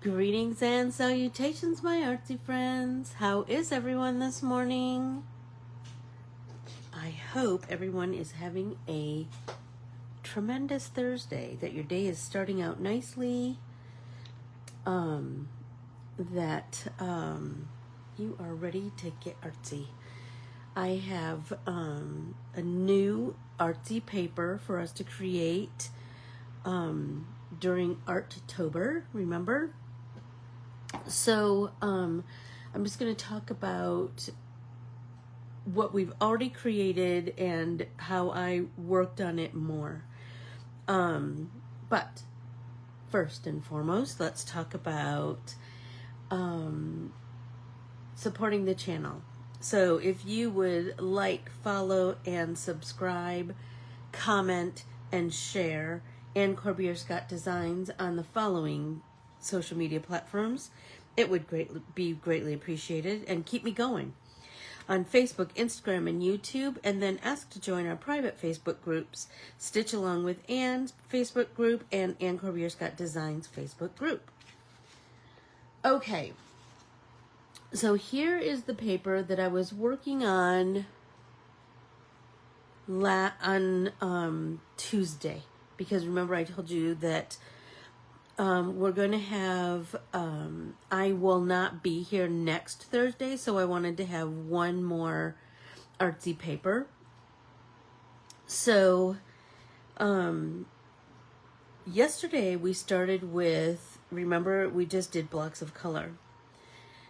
Greetings and salutations, my artsy friends. How is everyone this morning? I hope everyone is having a tremendous Thursday, that your day is starting out nicely, that you are ready to get artsy. I have a new artsy paper for us to create during Arttober, remember? So I'm just going to talk about what we've already created and how I worked on it more. But first and foremost, let's talk about supporting the channel. So if you would like, follow, and subscribe, comment, and share, and Corbiere-Scott Designs on the following social media platforms, it would be greatly appreciated and keep me going. On Facebook, Instagram, and YouTube, and then ask to join our private Facebook groups, Stitch Along with Anne's Facebook group and Anne Corbiere-Scott Designs Facebook group. Okay, so here is the paper that I was working on Tuesday, because remember I told you that we're going to have, I will not be here next Thursday, so I wanted to have one more artsy paper. So, yesterday we started with, remember, we just did blocks of color.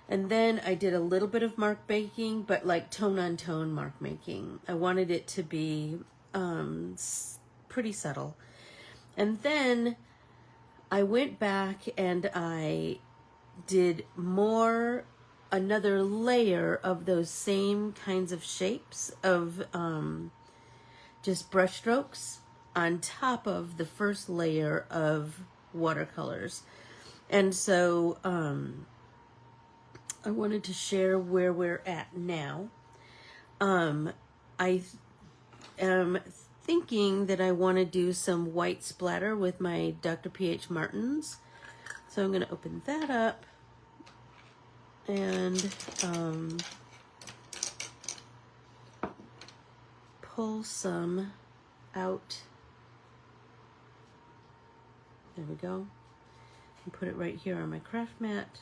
And then I did a little bit of mark making, but like tone on tone mark making. I wanted it to be pretty subtle. And then I went back and I did another layer of those same kinds of shapes of just brush strokes on top of the first layer of watercolors. And so I wanted to share where we're at now. I am thinking that I want to do some white splatter with my Dr. P.H. Martin's. So I'm going to open that up and pull some out. There we go. And put it right here on my craft mat.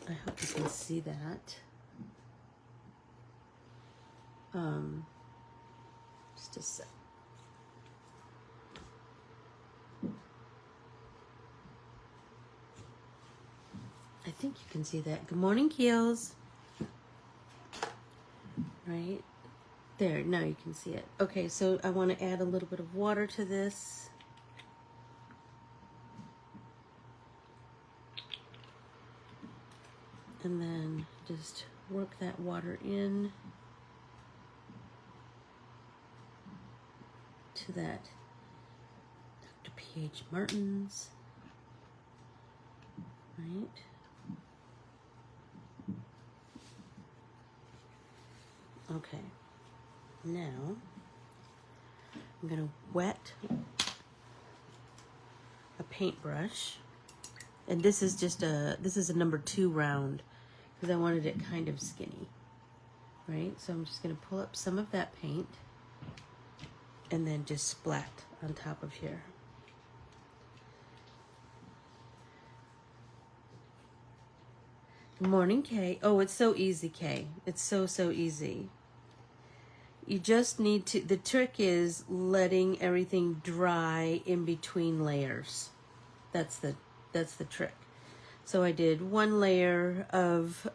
I hope you can see that. Just a sec. I think you can see that. Good morning, Keels. Right there, now you can see it. Okay, so I want to add a little bit of water to this. And then just work that water in to that Dr. P.H. Martin's, right? Okay, now I'm going to wet a paintbrush, and this is just this is a number 2 round, because I wanted it kind of skinny, right? So I'm just going to pull up some of that paint and then just splat on top of here. Good morning, Kay. Oh, it's so easy, Kay. It's so easy. You just need to, the trick is letting everything dry in between layers. That's the trick. So I did one layer of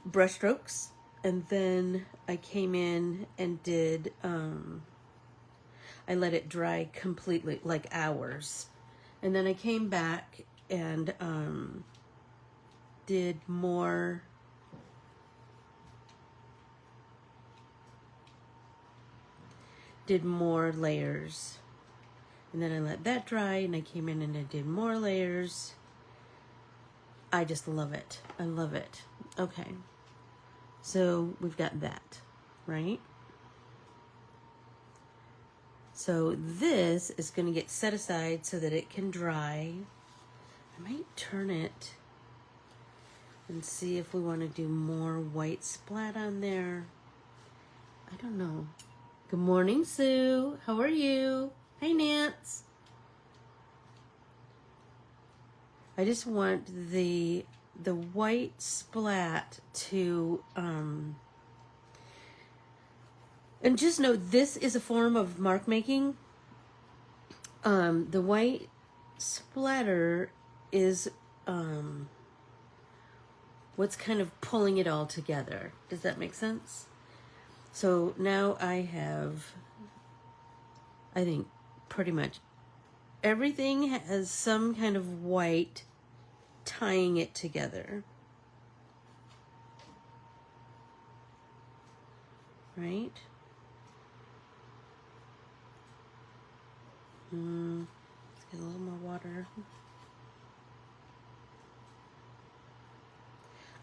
brush strokes, and then I came in and did, I let it dry completely, like hours. And then I came back and did more layers, and then I let that dry, and I came in and I did more layers. I just love it. I love it. Okay, so we've got that. right? So this is going to get set aside so that it can dry. I might turn it and see if we want to do more white splat on there. I don't know. Good morning, Sue. How are you? Hey, Nance. I just want the white splat to, and just know this is a form of mark making. The white splatter is what's kind of pulling it all together. Does that make sense? So now I have, I think, pretty much everything has some kind of white tying it together. Right? Let's get a little more water.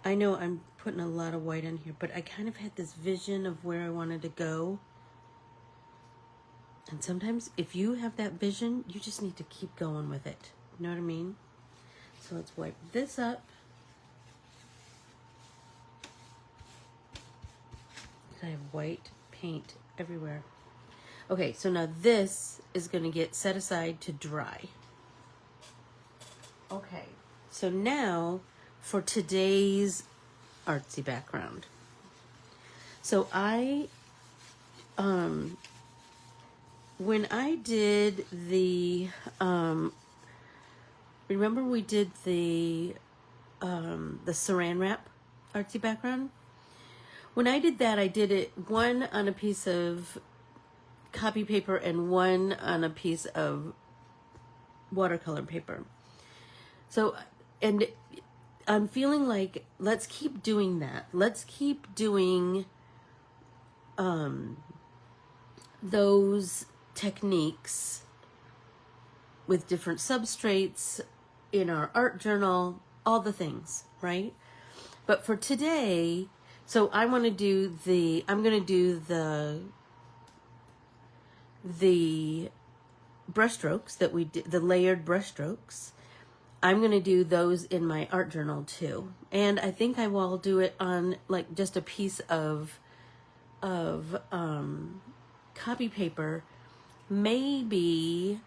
I know I'm putting a lot of white on here, but I kind of had this vision of where I wanted to go. And sometimes if you have that vision, you just need to keep going with it. You know what I mean? So let's wipe this up. I have white paint everywhere. Okay, so now this is going to get set aside to dry. Okay, so now for today's artsy background. So when I did the, remember we did the saran wrap artsy background? When I did that, I did it one on a piece of copy paper and one on a piece of watercolor paper. So, and I'm feeling like, let's keep doing that. Let's keep doing those techniques with different substrates in our art journal, all the things, right? But for today, so I want to do I'm going to do the brush strokes that we did, the layered brush strokes. I'm going to do those in my art journal too. And I think I will do it on like just a piece of copy paper. Maybe,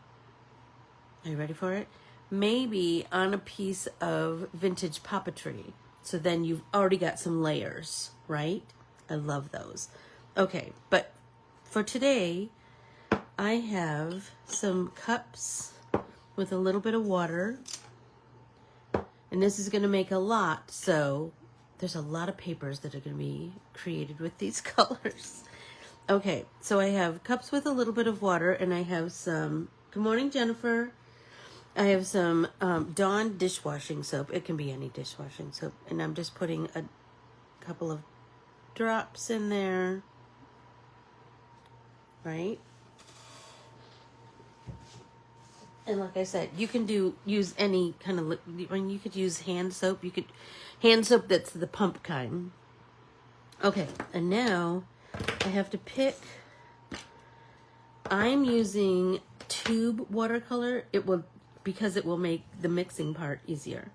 are you ready for it? Maybe on a piece of vintage papeterie. So then you've already got some layers, right? I love those. Okay, but for today, I have some cups with a little bit of water. And this is going to make a lot, so there's a lot of papers that are going to be created with these colors. Okay, so I have cups with a little bit of water, and I have some, good morning, Jennifer. I have some Dawn dishwashing soap. It can be any dishwashing soap. And I'm just putting a couple of drops in there, right? And like I said, you can use any kind of, you could use hand soap. You could, hand soap that's the pump kind. Okay, and now I have to pick, I'm using tube watercolor. Because it will make the mixing part easier.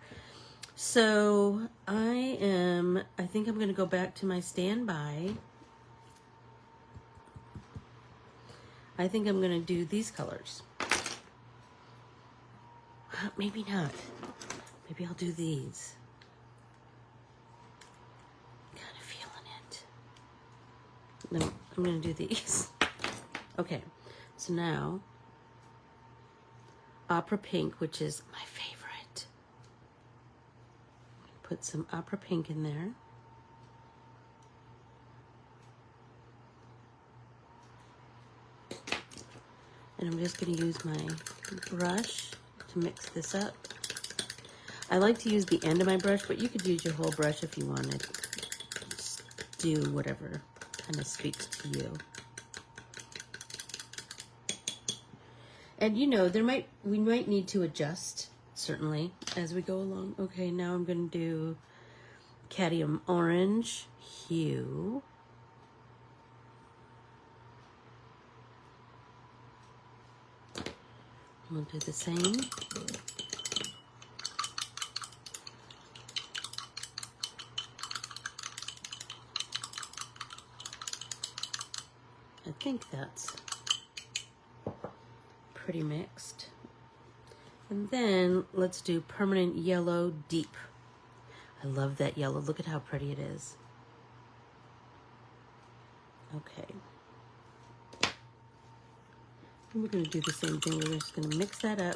So I think I'm going to go back to my standby. I think I'm going to do these colors. Maybe not. Maybe I'll do these. Kind of feeling it. No, I'm going to do these. Okay, so now Opera Pink, which is my favorite. Put some Opera Pink in there. And I'm just going to use my brush to mix this up. I like to use the end of my brush, but you could use your whole brush if you wanted. Just do whatever kind of speaks to you. And you know, we might need to adjust, certainly, as we go along. Okay, now I'm going to do cadmium orange hue. We'll do the same. I think that's pretty mixed. And then let's do permanent yellow deep. I love that yellow. Look at how pretty it is. Okay. And we're going to do the same thing. We're just going to mix that up.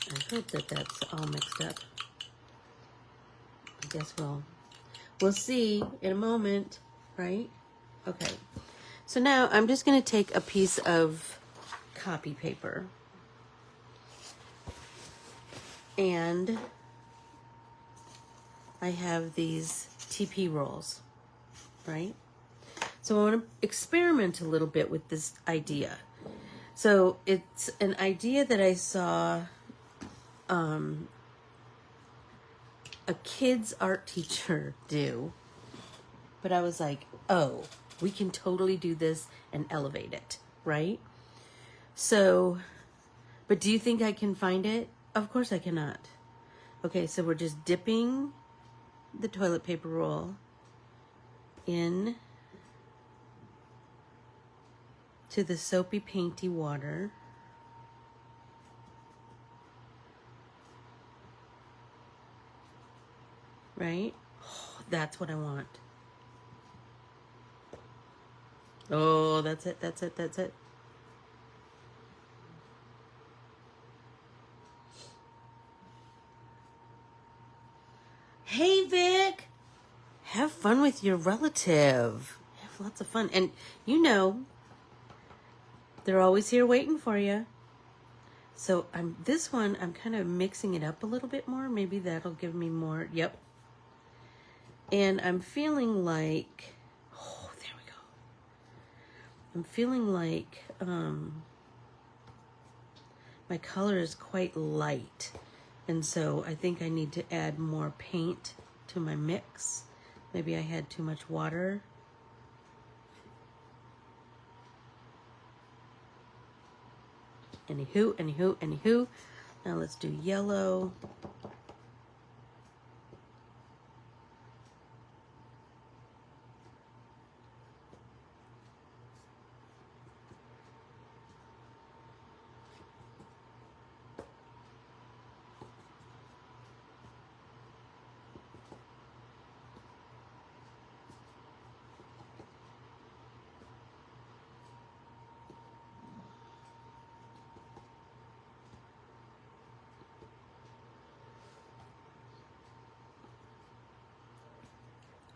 I hope that that's all mixed up. I guess we'll see in a moment, right? Okay. So now I'm just going to take a piece of copy paper and I have these TP rolls, right? So I want to experiment a little bit with this idea. So it's an idea that I saw a kid's art teacher do, but I was like, oh, we can totally do this and elevate it, right? So, but do you think I can find it? Of course I cannot. Okay, so we're just dipping the toilet paper roll in to the soapy painty water. Right? Oh, that's what I want. Oh, that's it, that's it, that's it. Hey, Vic! Have fun with your relative. Have lots of fun. And you know, they're always here waiting for you. So this one, I'm kind of mixing it up a little bit more. Maybe that'll give me more. Yep. And I'm feeling like, oh, there we go. I'm feeling like my color is quite light. And so I think I need to add more paint to my mix. Maybe I had too much water. Anywho. Now let's do yellow.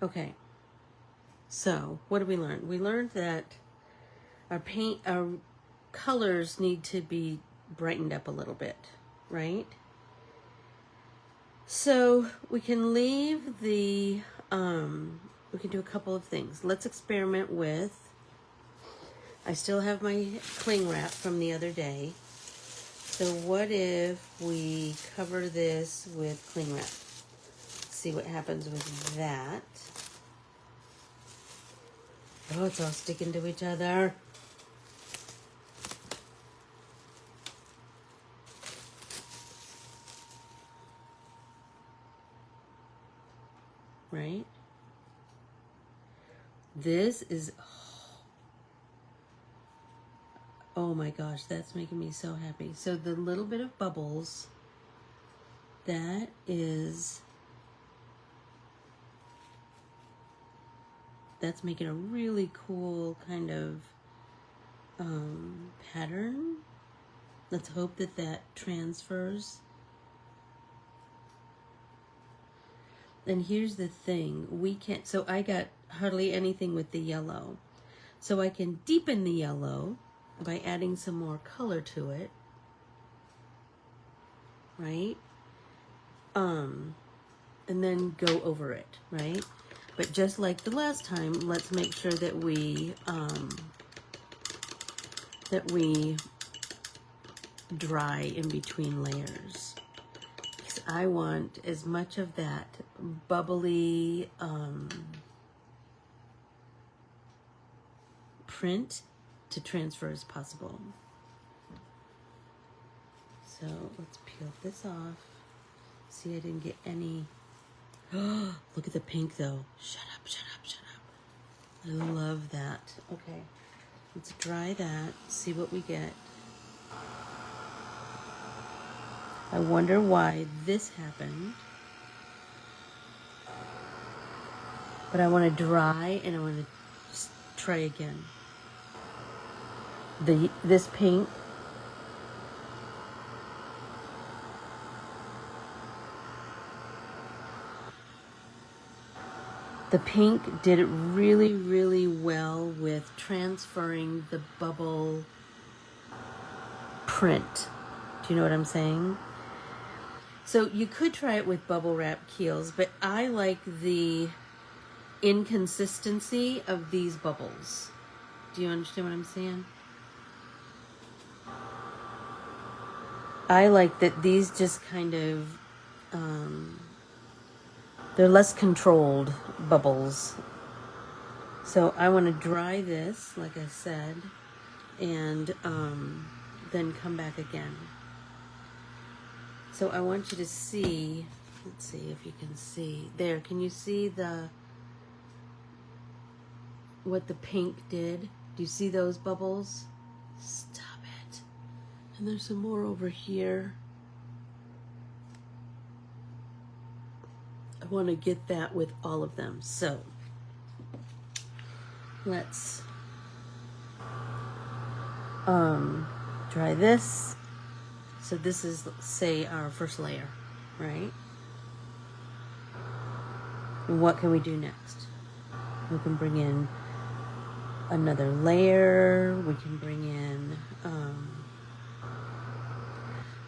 Okay, so what did we learn? We learned that our colors need to be brightened up a little bit, right? So we can leave the, we can do a couple of things. Let's experiment with, I still have my cling wrap from the other day. So what if we cover this with cling wrap? See what happens with that. Oh, it's all sticking to each other. Right? This is, oh my gosh, that's making me so happy. So the little bit of bubbles, that is, that's making a really cool kind of pattern. Let's hope that that transfers. And here's the thing, we can't, so I got hardly anything with the yellow. So I can deepen the yellow by adding some more color to it, right? And then go over it, right? But just like the last time, let's make sure that we dry in between layers. Because I want as much of that bubbly print to transfer as possible. So let's peel this off. See, I didn't get any. Oh, look at the pink though. Shut up, shut up, shut up. I love that. Okay, let's dry that, see what we get. I wonder why this happened. But I want to dry and I want to just try again. This pink, the pink did it really, really well with transferring the bubble print. Do you know what I'm saying? So you could try it with bubble wrap keels, but I like the inconsistency of these bubbles. Do you understand what I'm saying? I like that these just kind of, they're less controlled bubbles. So I want to dry this, like I said, and then come back again. So I want you to see, let's see if you can see. There, can you see what the pink did? Do you see those bubbles? Stop it. And there's some more over here. I want to get that with all of them. So let's dry this. So this is, say, our first layer, right? And what can we do next? We can bring in another layer. We can bring in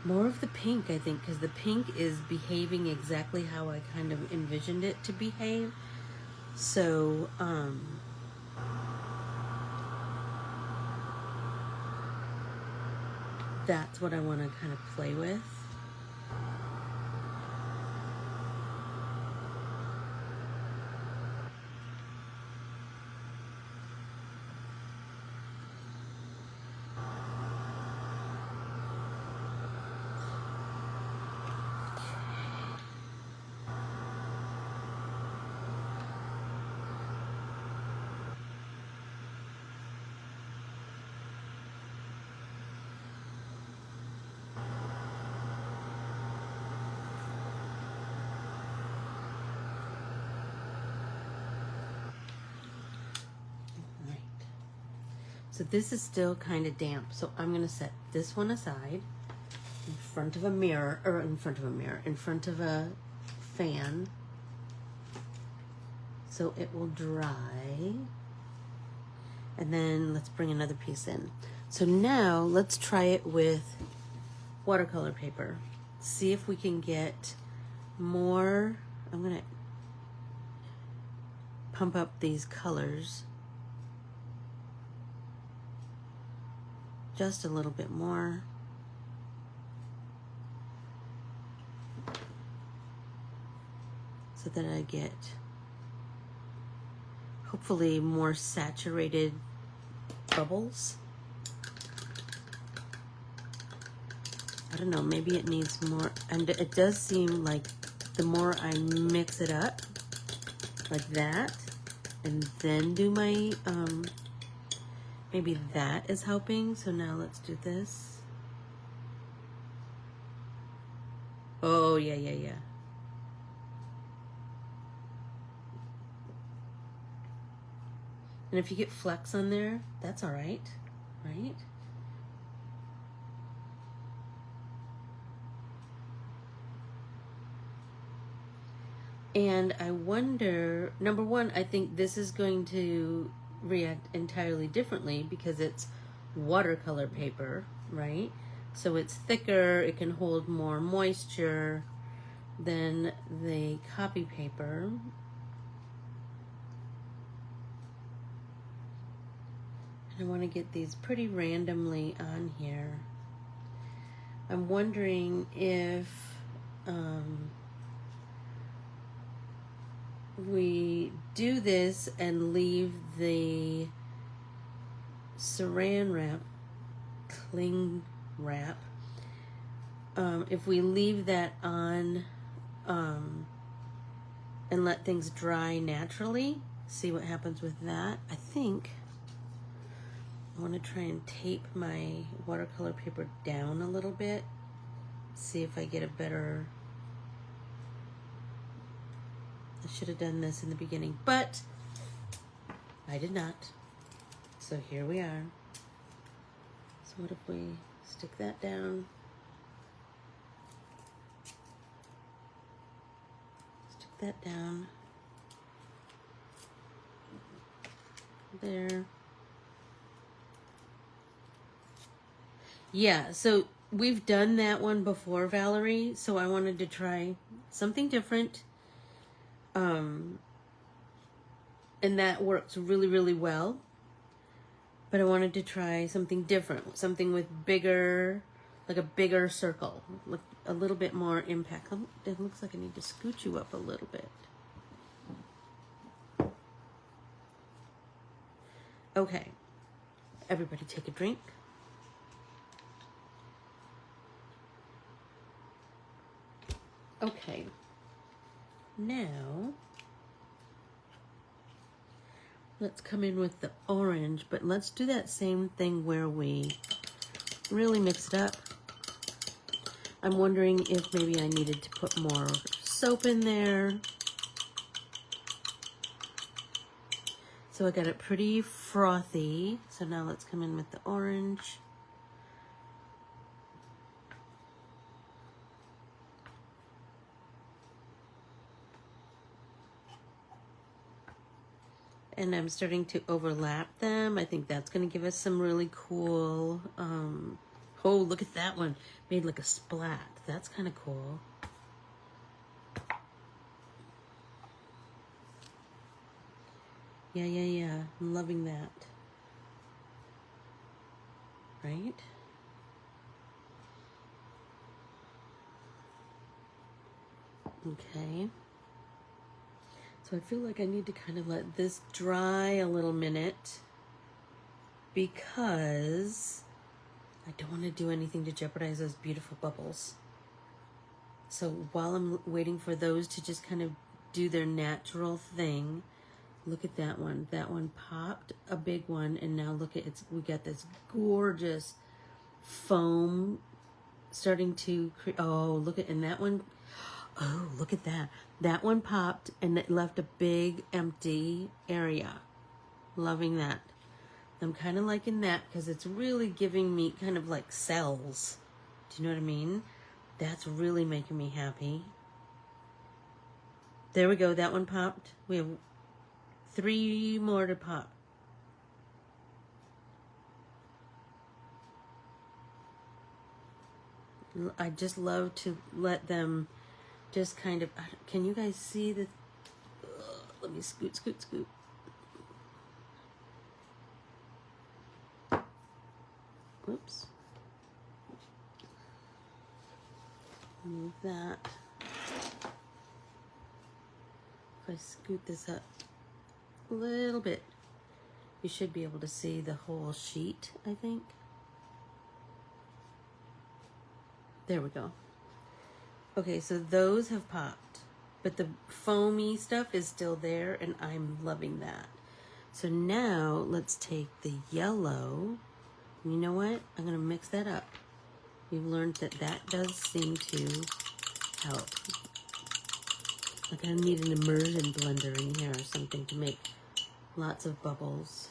more of the pink, I think, because the pink is behaving exactly how I kind of envisioned it to behave. So, that's what I want to kind of play with. So this is still kind of damp, so I'm going to set this one aside in front of a mirror, in front of a fan, so it will dry. And then let's bring another piece in. So now let's try it with watercolor paper. See if we can get more. I'm going to pump up these colors just a little bit more. So that I get hopefully more saturated bubbles. I don't know, maybe it needs more, and it does seem like the more I mix it up like that and then do my maybe that is helping. So now let's do this. Oh, yeah. And if you get flecks on there, that's all right, right? And I wonder, number one, I think this is going to react entirely differently because it's watercolor paper, right? So it's thicker, it can hold more moisture than the copy paper. And I want to get these pretty randomly on here. I'm wondering if we do this and leave the saran wrap, cling wrap, if we leave that on and let things dry naturally, see what happens with that. I think I want to try and tape my watercolor paper down a little bit, see if I get a better... I should have done this in the beginning, but I did not. So here we are. So what if we stick that down? Stick that down. There. Yeah, so we've done that one before, Valerie, so I wanted to try something different. And that works really, really well. But I wanted to try something different, something with bigger, like a bigger circle, like a little bit more impact. It looks like I need to scoot you up a little bit. Okay, everybody take a drink. Okay, now let's come in with the orange, but let's do that same thing where we really mix it up. I'm wondering if maybe I needed to put more soap in there. So I got it pretty frothy. So now let's come in with the orange. And I'm starting to overlap them. I think that's going to give us some really cool, oh, look at that one. Made like a splat. That's kind of cool. Yeah. I'm loving that. Right? Okay. So I feel like I need to kind of let this dry a little minute because I don't want to do anything to jeopardize those beautiful bubbles. So while I'm waiting for those to just kind of do their natural thing, look at that one. That one popped a big one, and now look at it. We got this gorgeous foam starting to create. Oh, look at, and that one. Oh, look at that. That one popped and it left a big empty area. Loving that. I'm kind of liking that because it's really giving me kind of like cells. Do you know what I mean? That's really making me happy. There we go. That one popped. We have 3 more to pop. I just love to let them just kind of, can you guys see the, let me scoot. Oops. Move that. If I scoot this up a little bit, you should be able to see the whole sheet, I think. There we go. Okay, so those have popped, but the foamy stuff is still there, and I'm loving that. So now let's take the yellow. You know what? I'm going to mix that up. We've learned that that does seem to help. Like I need an immersion blender in here or something to make lots of bubbles.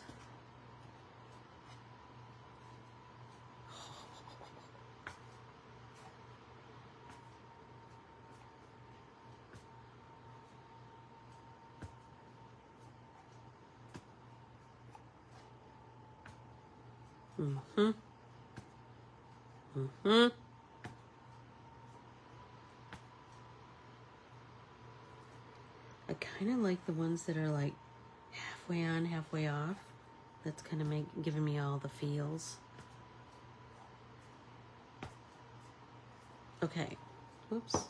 I kind of like the ones that are like halfway on, halfway off. That's kind of giving me all the feels. Okay, whoops.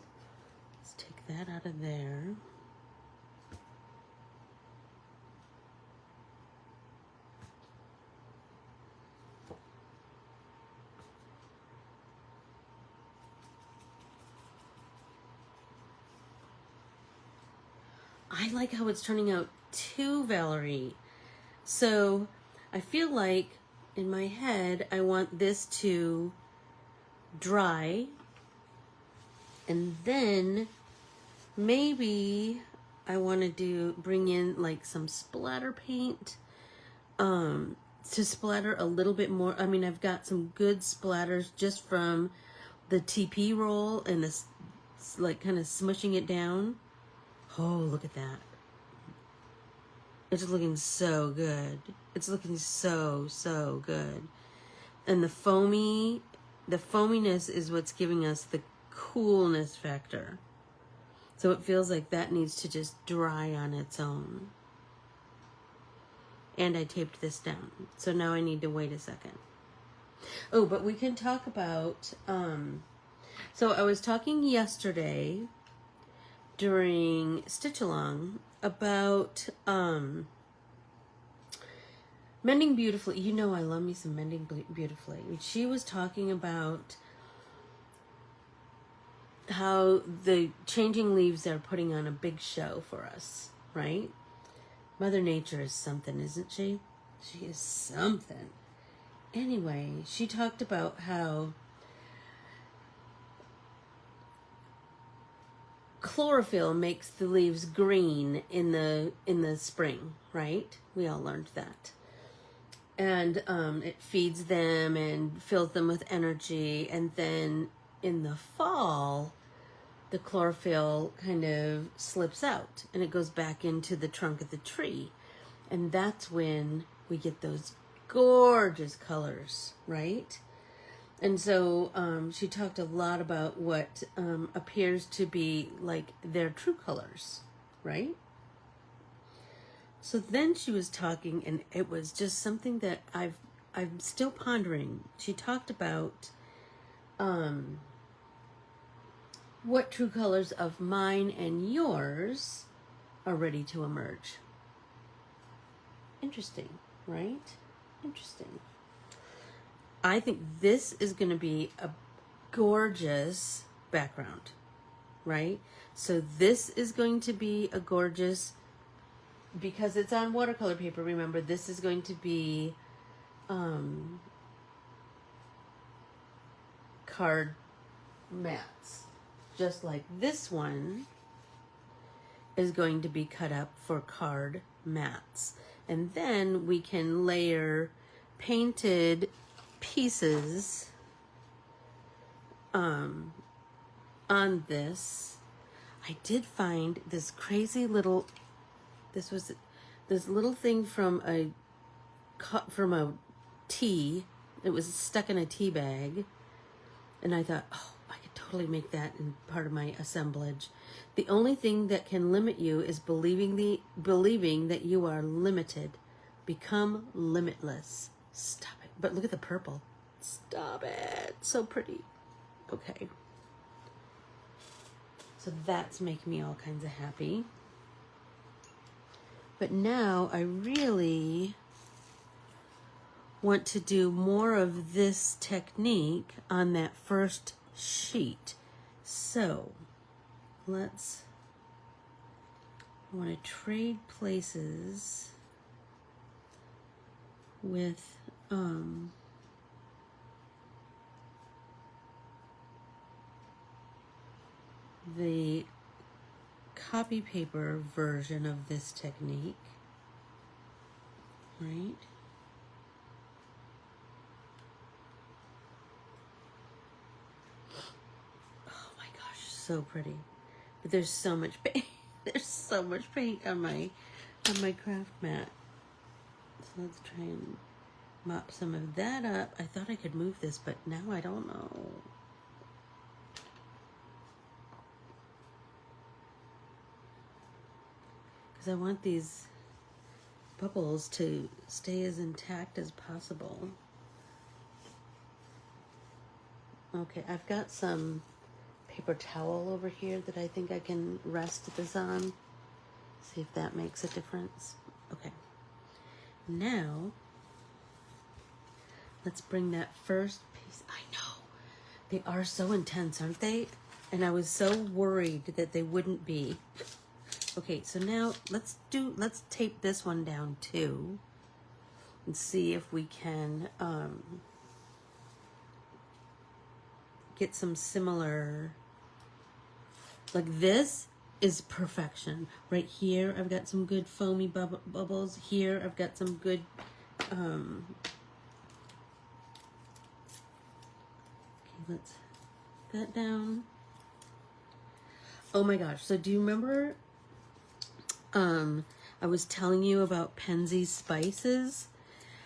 Let's take that out of there. I like how it's turning out too, Valerie. So I feel like in my head, I want this to dry, and then maybe I want to bring in like some splatter paint to splatter a little bit more. I mean, I've got some good splatters just from the TP roll and this, like, kind of smushing it down. Oh, look at that. It's looking so good. It's looking so, so good. And the foaminess is what's giving us the coolness factor. So it feels like that needs to just dry on its own. And I taped this down. So now I need to wait a second. Oh, but we can talk about, so I was talking yesterday during Stitch Along about Mending Beautifully. You know I love me some Mending Beautifully. She was talking about how the changing leaves are putting on a big show for us, right? Mother Nature is something, isn't she? She is something. Anyway, she talked about how chlorophyll makes the leaves green in the spring, right? We all learned that. And it feeds them and fills them with energy. And then in the fall, the chlorophyll kind of slips out and it goes back into the trunk of the tree. And that's when we get those gorgeous colors, right? And so she talked a lot about what appears to be like their true colors, right? So then she was talking, and it was just something that I'm still pondering. She talked about what true colors of mine and yours are ready to emerge. Interesting, right? Interesting. I think this is going to be a gorgeous background, right? So this is going to be a gorgeous, because it's on watercolor paper, remember, this is going to be card mats. Just like this one is going to be cut up for card mats. And then we can layer painted pieces on this. I did find this crazy little, this was this little thing from a tea. It was stuck in a tea bag, and I thought, oh, I could totally make that in part of my assemblage. The only thing that can limit you is believing that you are limited. Become limitless. Stop it. But look at the purple. Stop it. So pretty. Okay. So that's making me all kinds of happy. But now I really want to do more of this technique on that first sheet. So I want to trade places with the copy paper version of this technique, right? Oh my gosh, so pretty. But there's so much paint. There's so much paint on my craft mat. So let's try and mop some of that up. I thought I could move this, but now I don't know. Because I want these bubbles to stay as intact as possible. Okay, I've got some paper towel over here that I think I can rest this on. See if that makes a difference. Okay. Now, let's bring that first piece. I know. They are so intense, aren't they? And I was so worried that they wouldn't be. Okay, so now let's tape this one down too and see if we can get some similar, like this is perfection. Right here, I've got some good foamy bubbles. Here, I've got some good, okay, let's that down. Oh my gosh, so do you remember, I was telling you about Penzeys spices?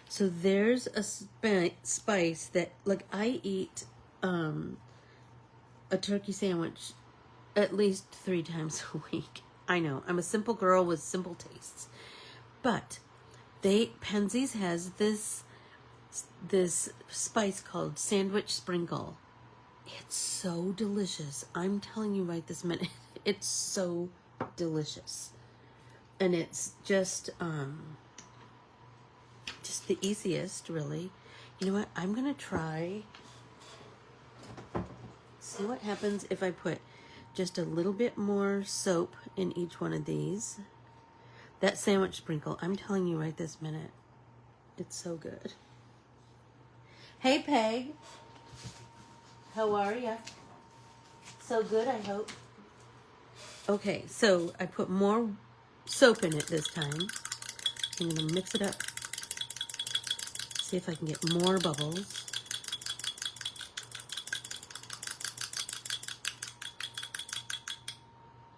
So there's a spice that, like, I eat a turkey sandwich at least 3 times a week. I know, I'm a simple girl with simple tastes. But Penzeys has this spice called sandwich sprinkle. It's so delicious. I'm telling you right this minute. It's so delicious. And it's just the easiest, really. You know what? I'm going to try, see what happens if I put just a little bit more soap in each one of these. That sandwich sprinkle, I'm telling you right this minute, it's so good. Hey, Peg. How are ya? So good, I hope. Okay, so I put more soap in it this time. I'm going to mix it up. See if I can get more bubbles.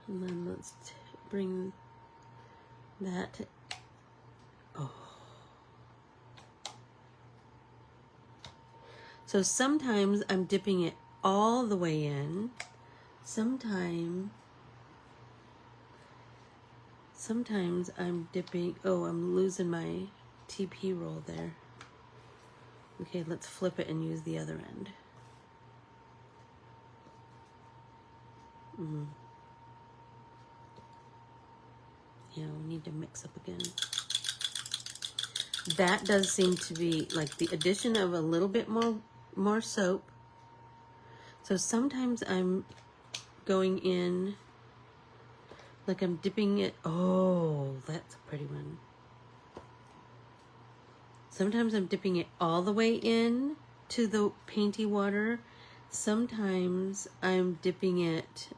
And then let's bring that. Oh. So sometimes I'm dipping it all the way in. Sometimes I'm dipping, oh, I'm losing my TP roll there. Okay, let's flip it and use the other end. Yeah, we need to mix up again. That does seem to be like the addition of a little bit more soap. So sometimes I'm going in, like I'm dipping it. Oh, that's a pretty one. Sometimes I'm dipping it all the way in to the painty water. Sometimes I'm dipping it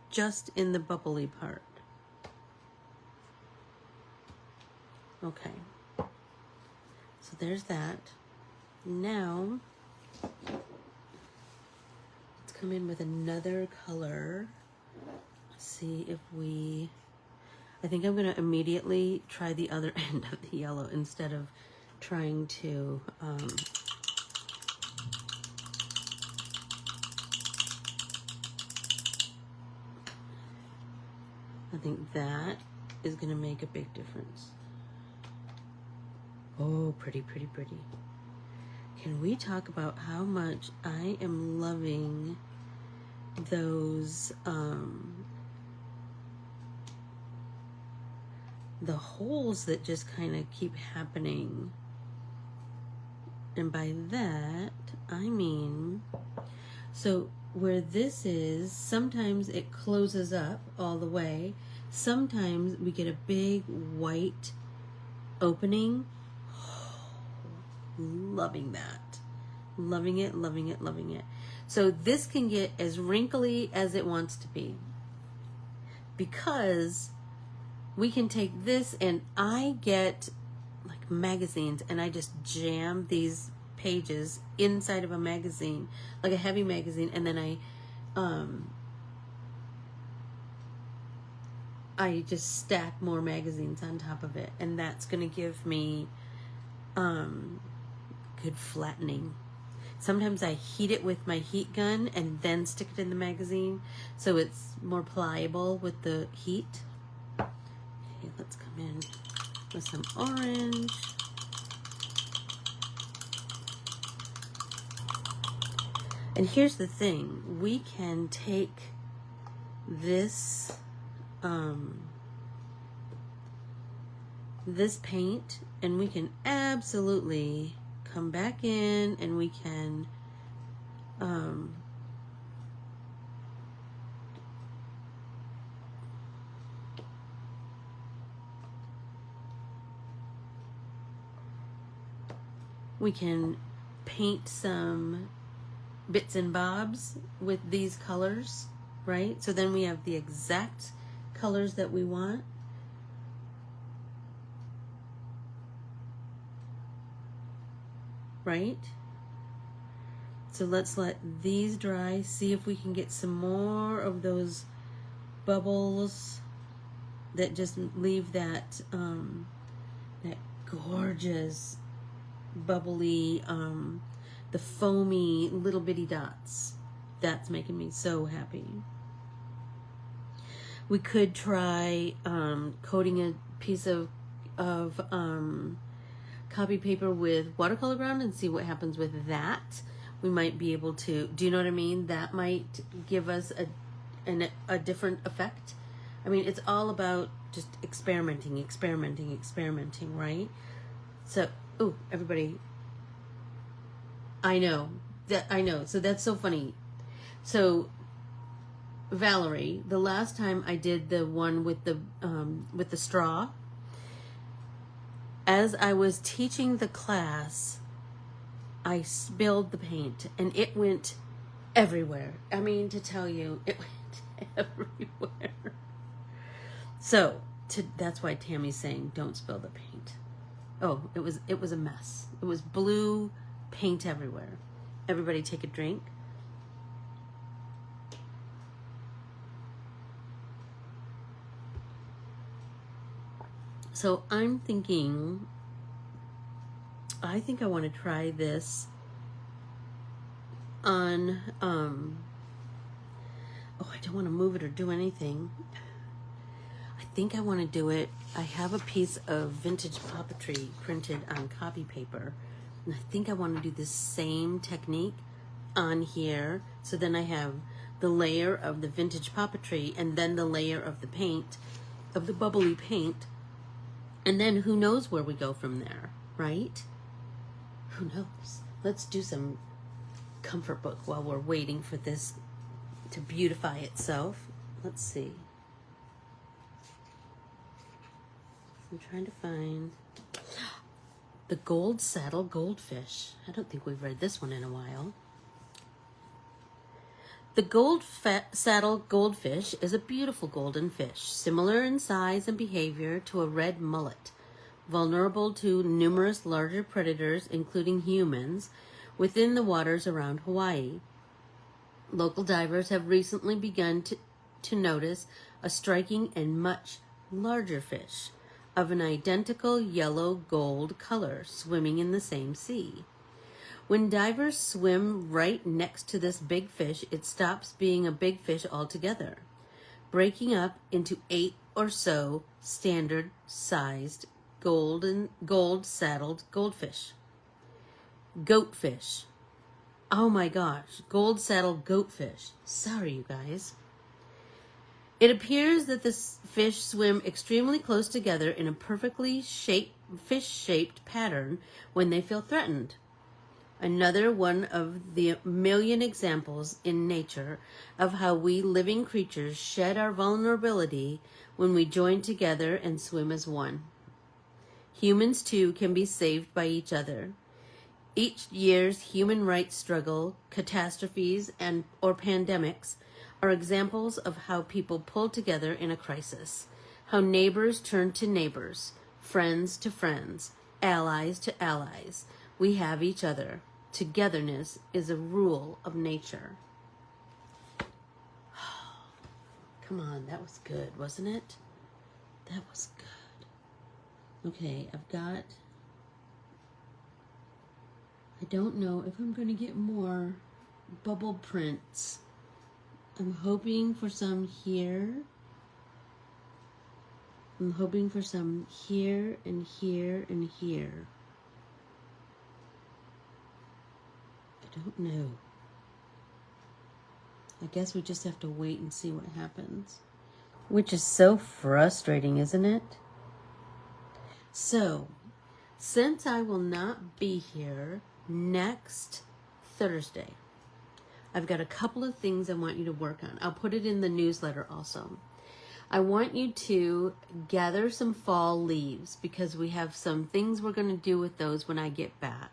just in the bubbly part. Okay. So there's that. Now, let's come in with another color. See if we, I think I'm going to immediately try the other end of the yellow instead of trying to, I think that is going to make a big difference. Oh, pretty, pretty, pretty. Can we talk about how much I am loving those, the holes that just kind of keep happening. And by that, I mean, so where this is, sometimes it closes up all the way. Sometimes we get a big white opening. Loving that. Loving it, loving it, loving it. So this can get as wrinkly as it wants to be, because we can take this, and I get like magazines and I just jam these pages inside of a magazine, like a heavy magazine, and then I just stack more magazines on top of it, and that's going to give me good flattening. Sometimes I heat it with my heat gun and then stick it in the magazine so it's more pliable with the heat. Okay, let's come in with some orange. And here's the thing, we can take this this paint and we can absolutely come back in, and we can We can paint some bits and bobs with these colors, right? So then we have the exact colors that we want. Right? So let's let these dry, see if we can get some more of those bubbles that just leave that that gorgeous bubbly the foamy little bitty dots. That's making me so happy. We could try coating a piece of copy paper with watercolor ground and see what happens with that. We might be able to, do you know what I mean? That might give us a different effect. I mean, it's all about just experimenting, right? So, oh, everybody, I know. So that's so funny. So, Valerie, the last time I did the one with the straw, as I was teaching the class, I spilled the paint and it went everywhere. I mean, to tell you, it went everywhere. So that's why Tammy's saying don't spill the paint. Oh, it was a mess. It was blue paint everywhere. Everybody take a drink. So I'm thinking, I think I want to try this on, oh, I don't want to move it or do anything. I think I want to do it. I have a piece of vintage puppetry printed on copy paper, and I think I want to do the same technique on here. So then I have the layer of the vintage puppetry and then the layer of the paint, of the bubbly paint. And then who knows where we go from there, right? Who knows? Let's do some comfort book while we're waiting for this to beautify itself. Let's see. I'm trying to find the Gold Saddle Goldfish. I don't think we've read this one in a while. The saddle goldfish is a beautiful golden fish, similar in size and behavior to a red mullet, vulnerable to numerous larger predators, including humans, within the waters around Hawaii. Local divers have recently begun to notice a striking and much larger fish of an identical yellow-gold color swimming in the same sea. When divers swim right next to this big fish, it stops being a big fish altogether, breaking up into 8 or so standard-sized gold-saddled goldfish. Goatfish. Oh my gosh, gold-saddled goatfish. Sorry, you guys. It appears that the fish swim extremely close together in a perfectly fish-shaped pattern when they feel threatened. Another one of the million examples in nature of how we living creatures shed our vulnerability when we join together and swim as one. Humans, too, can be saved by each other. Each year's human rights struggle, catastrophes, or pandemics are examples of how people pull together in a crisis, how neighbors turn to neighbors, friends to friends, allies to allies. We have each other. Togetherness is a rule of nature. Come on, that was good, wasn't it? That was good. Okay, I don't know if I'm going to get more bubble prints. I'm hoping for some here. I'm hoping for some here and here and here. I don't know. I guess we just have to wait and see what happens. Which is so frustrating, isn't it? So, since I will not be here next Thursday, I've got a couple of things I want you to work on. I'll put it in the newsletter also. I want you to gather some fall leaves because we have some things we're going to do with those when I get back.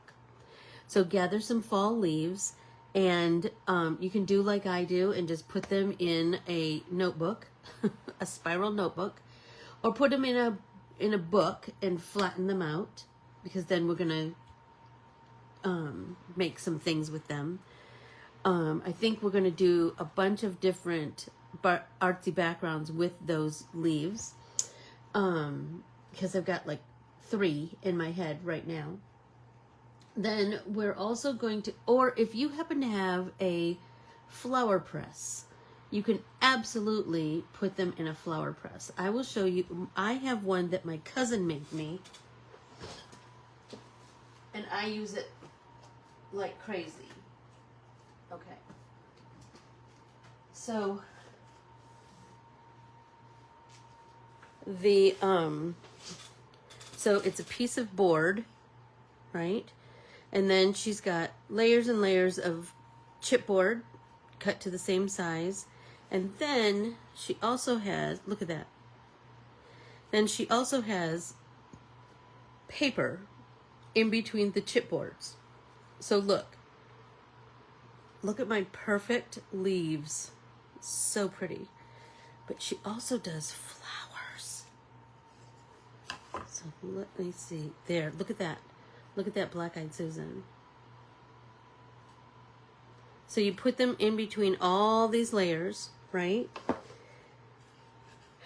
So gather some fall leaves, and you can do like I do and just put them in a notebook, a spiral notebook, or put them in a book and flatten them out, because then we're gonna make some things with them. I think we're gonna do a bunch of different artsy backgrounds with those leaves, because I've got like 3 in my head right now. Then we're also going to, or if you happen to have a flower press, you can absolutely put them in a flower press. I will show you. I have one that my cousin made me, and I use it like crazy. Okay. So so it's a piece of board, right? And then she's got layers and layers of chipboard cut to the same size. And then she also has, look at that. Then she also has paper in between the chipboards. So look at my perfect leaves. So pretty. But she also does flowers. So let me see. There, look at that. Look at that black-eyed Susan. So you put them in between all these layers, right?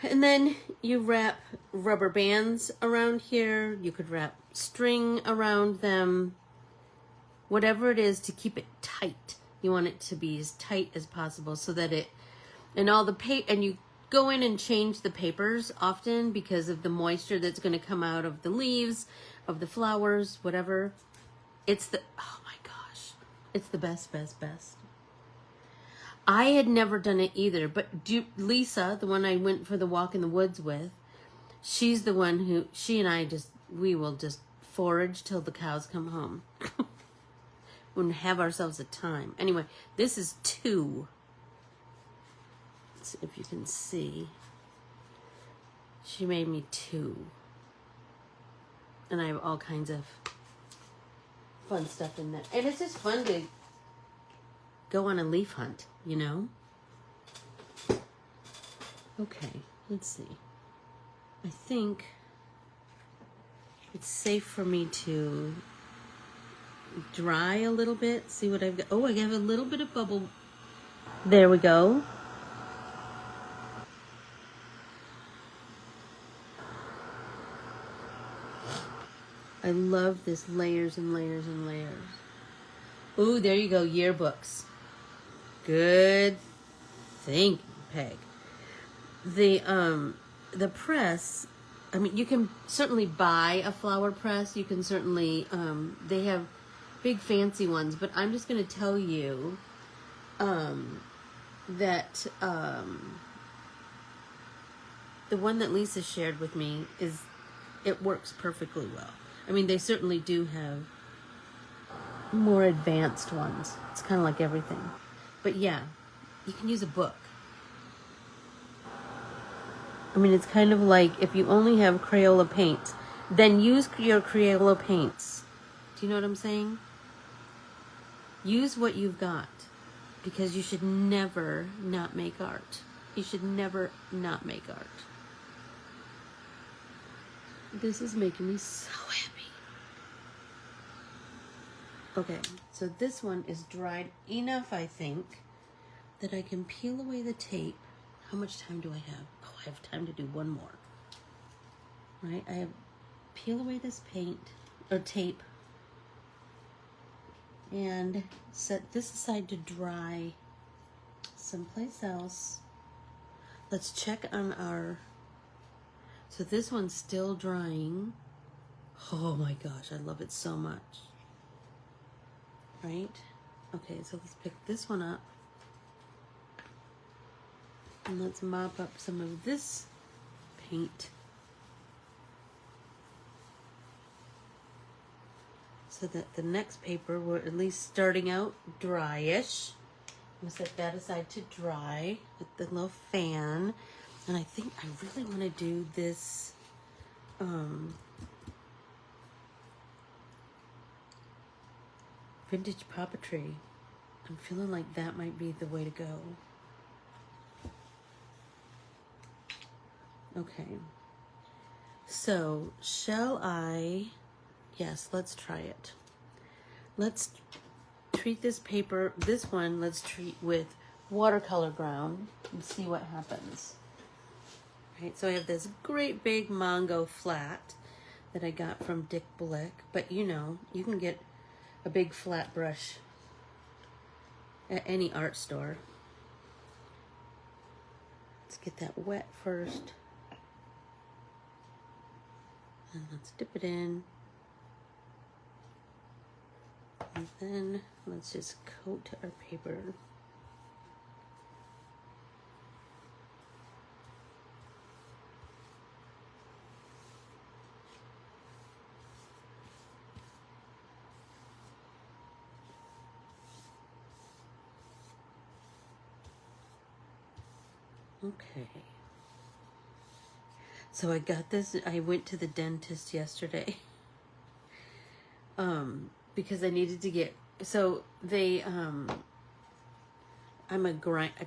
And then you wrap rubber bands around here. You could wrap string around them. Whatever it is to keep it tight. You want it to be as tight as possible so that it, and all the and you go in and change the papers often because of the moisture that's going to come out of the leaves, of the flowers, whatever. It's the, oh my gosh, it's the best. I had never done it either, but Lisa, the one I went for the walk in the woods with, she's the one who, she and I we will just forage till the cows come home. We'll have ourselves a time. Anyway, this is 2. Let's see if you can see. She made me 2. And I have all kinds of fun stuff in there. And it's just fun to go on a leaf hunt, you know? Okay, let's see. I think it's safe for me to dry a little bit. See what I've got. Oh, I have a little bit of bubble. There we go. I love this layers and layers and layers. Ooh, there you go, yearbooks. Good thinking, Peg. The press, I mean, you can certainly buy a flower press. You can certainly, they have big fancy ones, but I'm just going to tell you that the one that Lisa shared with me it works perfectly well. I mean, they certainly do have more advanced ones. It's kind of like everything. But yeah, you can use a book. I mean, it's kind of like if you only have Crayola paints, then use your Crayola paints. Do you know what I'm saying? Use what you've got, because you should never not make art. You should never not make art. This is making me so happy. Okay, so this one is dried enough, I think, that I can peel away the tape. How much time do I have? Oh, I have time to do one more. Right, I have peel away this tape and set this aside to dry someplace else. Let's check on so this one's still drying. Oh my gosh, I love it so much. Right? Okay, so let's pick this one up. And let's mop up some of this paint. So that the next paper, we're at least starting out dry-ish. I'm gonna set that aside to dry with the little fan. And I think I really want to do this Vintage puppetry. I'm feeling like that might be the way to go. Okay. So, shall I... Yes, let's try it. Let's treat this paper, this one, let's treat with watercolor ground and see what happens. Right, so I have this great big Mongo flat that I got from Dick Blick, but you know, you can get a big flat brush at any art store. Let's get that wet first. And let's dip it in. And then let's just coat our paper. Okay. So I got this, I went to the dentist yesterday. Because I needed to get, so they, I'm a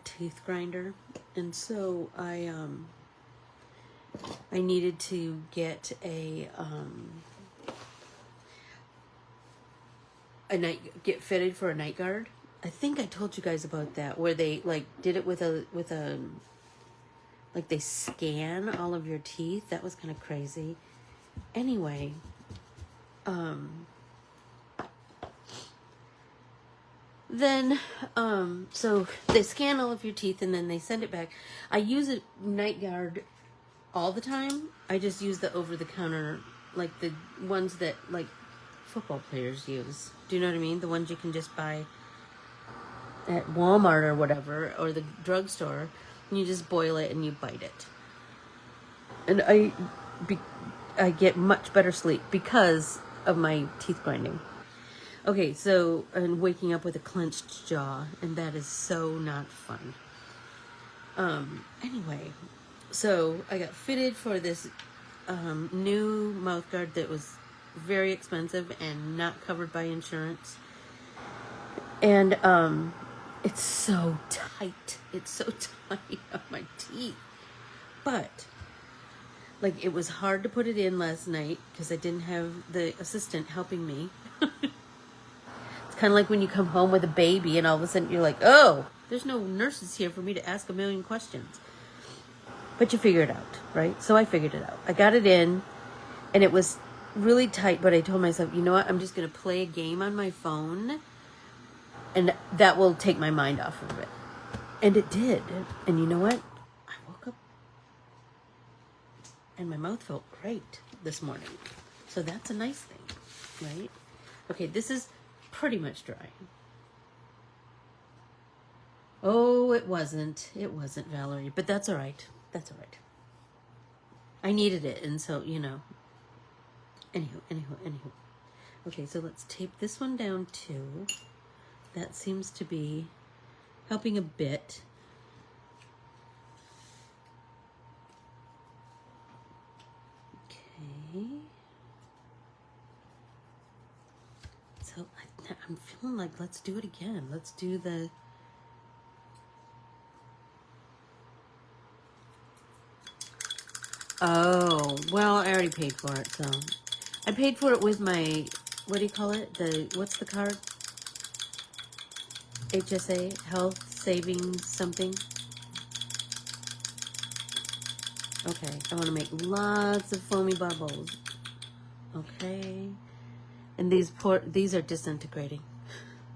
teeth grinder, and so I needed to get get fitted for a night guard. I think I told you guys about that, where they like did it with a like they scan all of your teeth. That was kind of crazy. Anyway, then, so they scan all of your teeth and then they send it back. I use a night guard all the time. I just use the over-the-counter, like the ones that like football players use. Do you know what I mean? The ones you can just buy at Walmart or whatever, or the drugstore, and you just boil it and you bite it. And I get much better sleep because of my teeth grinding. Okay, so, and waking up with a clenched jaw, and that is so not fun. Anyway, so I got fitted for this new mouth guard that was very expensive and not covered by insurance. And it's so tight. It's so tight on my teeth. But, like, it was hard to put it in last night because I didn't have the assistant helping me. Kind of like when you come home with a baby and all of a sudden you're like, oh, there's no nurses here for me to ask a million questions. But you figure it out, right? So I figured it out. I got it in and it was really tight, but I told myself, you know what? I'm just going to play a game on my phone and that will take my mind off of it. And it did. And you know what? I woke up and my mouth felt great this morning. So that's a nice thing, right? Okay, this is pretty much dry. Oh, it wasn't, Valerie, but that's all right. That's all right. I needed it, and so, you know. Anywho. Okay, so let's tape this one down too. That seems to be helping a bit. Okay. So I'm feeling like let's do it again. Let's do the... Oh, well, I already paid for it, so... I paid for it with my... What do you call it? What's the card? HSA, Health Savings something. Okay, I want to make lots of foamy bubbles. Okay. And these are disintegrating.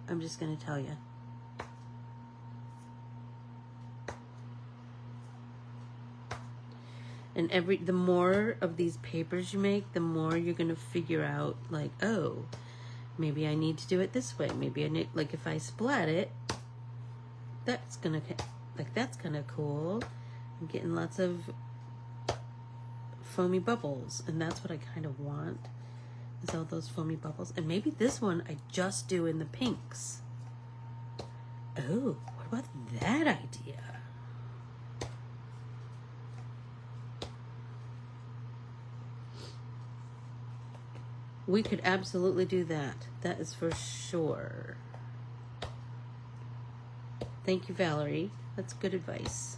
I'm just going to tell you. And the more of these papers you make, the more you're going to figure out, like, oh, maybe I need to do it this way. Maybe I need, like, if I splat it, that's going to, like, that's kind of cool. I'm getting lots of foamy bubbles, and that's what I kind of want. Is all those foamy bubbles. And maybe this one I just do in the pinks. Oh, what about that idea? We could absolutely do that. That is for sure. Thank you, Valerie. That's good advice.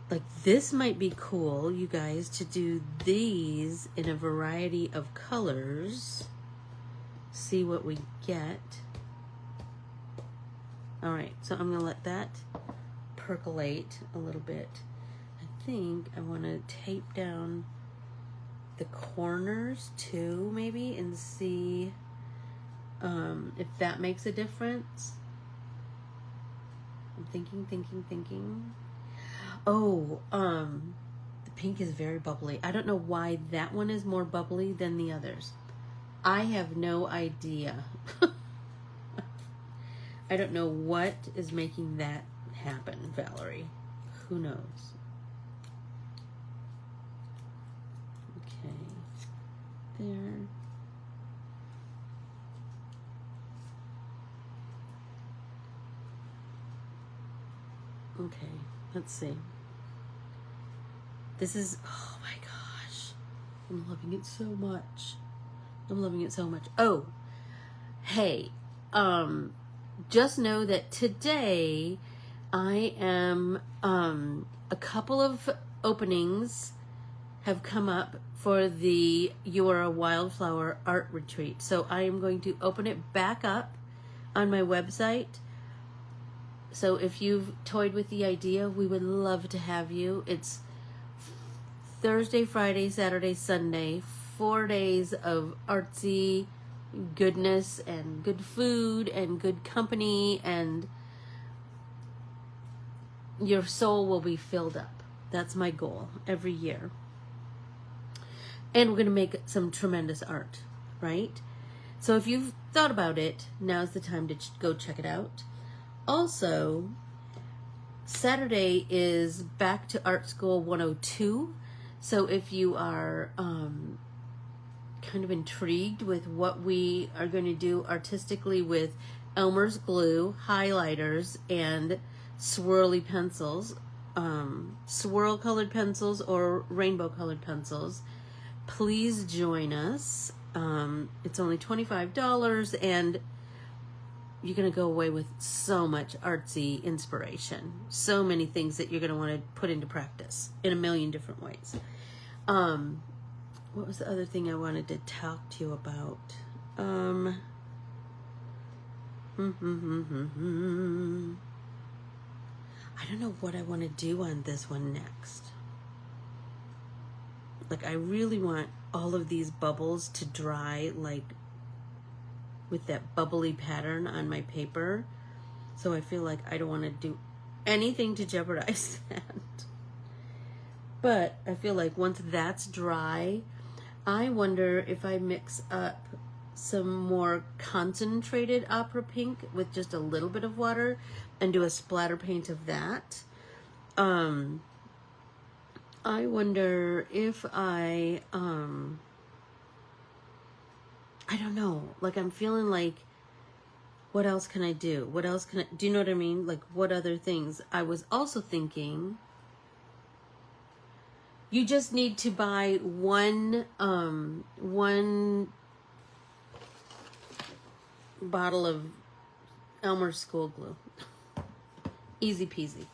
Like, this might be cool, you guys, to do these in a variety of colors. See what we get. All right, so I'm gonna let that percolate a little bit. I think I want to tape down the corners too, maybe, and see if that makes a difference. I'm thinking. Oh, the pink is very bubbly. I don't know why that one is more bubbly than the others. I have no idea. I don't know what is making that happen, Valerie. Who knows? Okay, there. Okay, let's see. This is, oh my gosh, I'm loving it so much. I'm loving it so much. Oh, hey, just know that today I am, a couple of openings have come up for the You Are a Wildflower art retreat. So I am going to open it back up on my website. So if you've toyed with the idea, we would love to have you. It's Thursday, Friday, Saturday, Sunday, 4 days of artsy goodness and good food and good company, and your soul will be filled up. That's my goal every year. And we're going to make some tremendous art, right? So if you've thought about it, now's the time to go check it out. Also, Saturday is Back to Art School 102. So if you are kind of intrigued with what we are going to do artistically with Elmer's glue, highlighters, and swirly pencils, swirl colored pencils or rainbow colored pencils, please join us. It's only $25, and you're going to go away with so much artsy inspiration. So many things that you're going to want to put into practice in a million different ways. What was the other thing I wanted to talk to you about? I don't know what I want to do on this one next. Like, I really want all of these bubbles to dry, like, with that bubbly pattern on my paper. So I feel like I don't want to do anything to jeopardize that. But I feel like once that's dry, I wonder if I mix up some more concentrated opera pink with just a little bit of water and do a splatter paint of that. I wonder if I don't know, like, I'm feeling like, what else can I do? What else can I, do you know what I mean? Like, what other things? I was also thinking, you just need to buy one bottle of Elmer's school glue. Easy peasy.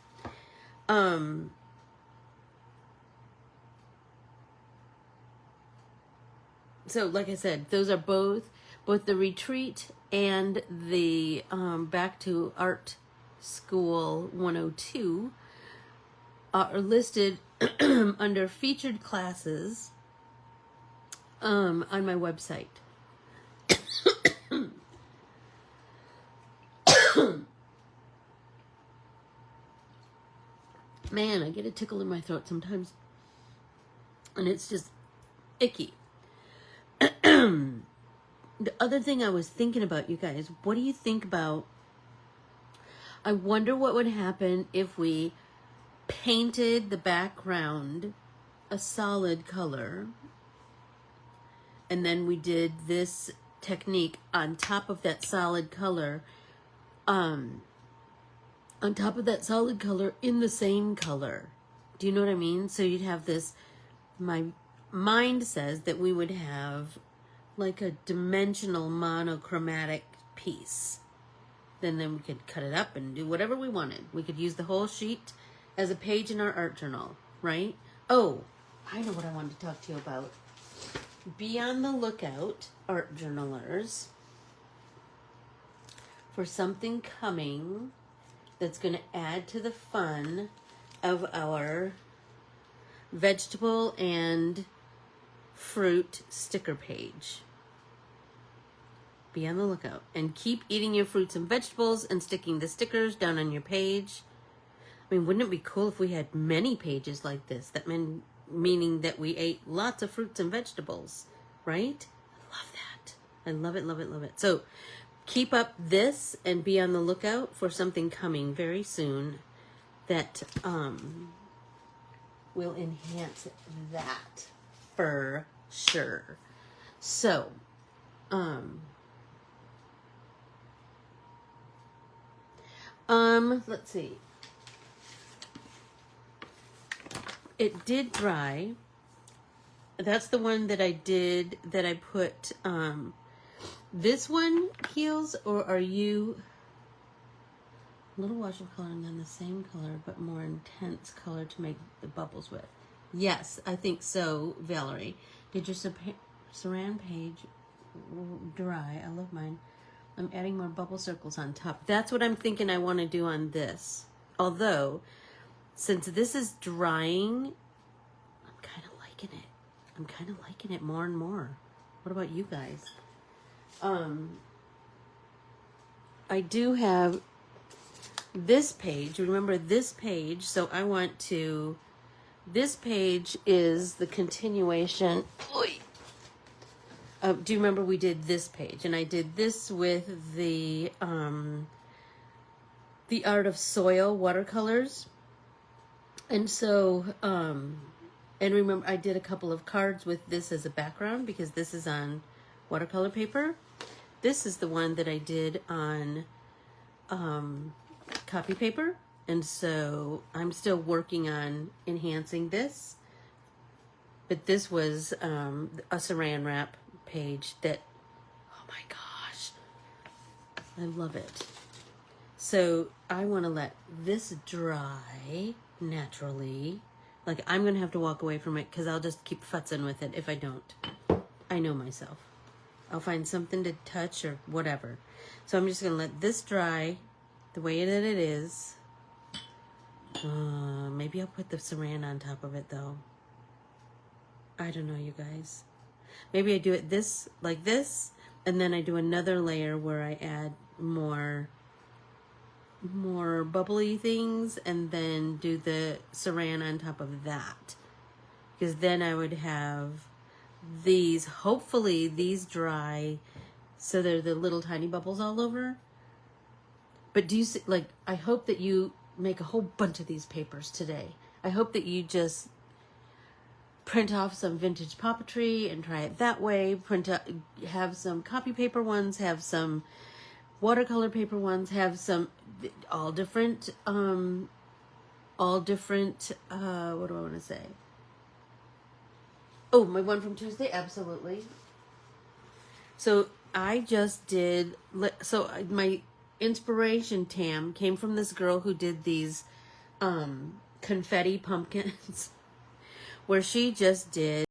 So like I said, those are both the retreat and the Back to Art School 102 are listed under featured classes on my website. Man, I get a tickle in my throat sometimes, and it's just icky. The other thing I was thinking about, you guys, what do you think about, I wonder what would happen if we painted the background a solid color, and then we did this technique on top of that solid color, in the same color. Do you know what I mean? So you'd have this, my mind says that we would have like a dimensional monochromatic piece. Then we could cut it up and do whatever we wanted. We could use the whole sheet as a page in our art journal, right? Oh, I know what I wanted to talk to you about. Be on the lookout, art journalers, for something coming that's going to add to the fun of our vegetable and fruit sticker page. Be on the lookout and keep eating your fruits and vegetables and sticking the stickers down on your page. I mean, wouldn't it be cool if we had many pages like this? That meaning that we ate lots of fruits and vegetables, right? I love that. I love it, love it, love it. So keep up this and be on the lookout for something coming very soon that will enhance that for sure. So, let's see. It did dry. That's the one that I did, that I put, this one heals, or are you a little wash of color and then the same color, but more intense color to make the bubbles with? Yes, I think so, Valerie. Did your saran page dry? I love mine. I'm adding more bubble circles on top. That's what I'm thinking I want to do on this. Although, since this is drying, I'm kind of liking it. I'm kind of liking it more and more. What about you guys? I do have this page. Remember this page, so I want to... This page is the continuation... do you remember we did this page? And I did this with the Art of Soil watercolors. And so, and remember I did a couple of cards with this as a background because this is on watercolor paper. This is the one that I did on copy paper. And so I'm still working on enhancing this. But this was a saran wrap page that, oh my gosh, I love it. So I want to let this dry naturally. Like, I'm going to have to walk away from it because I'll just keep futzing with it if I don't. I know myself. I'll find something to touch or whatever. So I'm just going to let this dry the way that it is. Maybe I'll put the saran on top of it though. I don't know, you guys. Maybe I do it this, like this, and then I do another layer where I add more bubbly things and then do the saran on top of that. Because then I would have these, hopefully these dry so they're the little tiny bubbles all over. But do you see, like, I hope that you make a whole bunch of these papers today. I hope that you just print off some vintage puppetry and try it that way. Have some copy paper ones, have some watercolor paper ones, have some all different, what do I want to say? Oh, my one from Tuesday, absolutely. So I just did, so my inspiration, Tam, came from this girl who did these confetti pumpkins where she just did